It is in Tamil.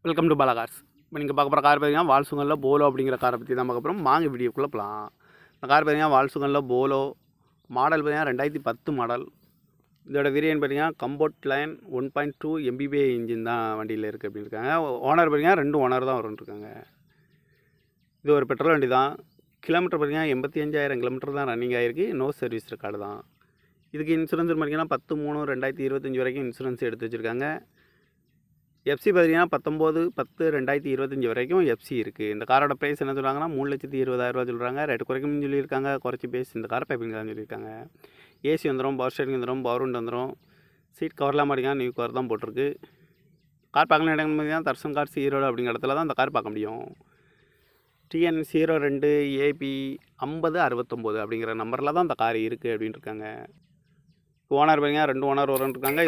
Welcome to Bala cars. இப்போ நீங்கள் பார்க்க போகிற கார் பார்த்தீங்கன்னா வால்சுங்கலில் போலோ அப்படிங்கிற காரை பற்றி தான் பார்க்க போகிறோம். வாங்க வீடியோக்குள்ளே போகலாம். இந்த கார் பார்த்தீங்கன்னா வால்சுங்கலில் போலோ மாடல் பார்த்தீங்கன்னா 2010 மாடல். இதோட வேரியன்ட் பார்த்தீங்கன்னா கம்போர்ட் லைன் 1.2 MBPI இன்ஜின் தான் வண்டியில் இருக்குது அப்படின்னு இருக்காங்க. ஓனர் பார்த்தீங்கன்னா 2 ஓனர் தான் வரும்னு. இது ஒரு பெட்ரோல் வண்டி தான். கிலோமீட்டர் பார்த்தீங்கன்னா 85,000 கிலோமீட்டர் தான் ரன்னிங் ஆகிருக்கு. நோ சர்வீஸ் ரெக்கார்டு தான். இதுக்கு இன்சூரன்ஸ் பார்த்தீங்கன்னா 10/3/2025 வரைக்கும் இன்சூரன்ஸ் எடுத்து வச்சுருக்காங்க. எஃப்சி பார்த்தீங்கன்னா 19/10/2025 வரைக்கும் எஃப்சி இருக்குது. இந்த காரோட ப்ரைஸ் என்ன சொல்கிறாங்கன்னா 3,20,000 சொல்கிறாங்க. ரேட்டு குறைக்கும்னு சொல்லியிருக்காங்க. குறைச்சி பேசி இந்த காரை பைப்பிங்கன்னு சொல்லியிருக்காங்க. ஏசி வந்துடும், பவர் ஸ்டேரிங் வந்துடும், பவர் விண்டோ வந்துடும். சீட் கவர்லாம் மாட்டிங்கன்னா நியூ கவர் தான் போட்டிருக்கு. கார் பார்க்கலாம் இடம் பார்த்தீங்கன்னா தர்சன் கார் ஈரோடு அப்படிங்கிற இடத்துல தான் அந்த கார் பார்க்க முடியும். TN 02 AP 5069 அப்படிங்கிற நம்பரில் தான் அந்த கார் இருக்குது அப்படின்ட்டு இருக்காங்க. ஓனர் பார்த்தீங்கன்னா 2 ஓனர் வரும்னு இருக்காங்க.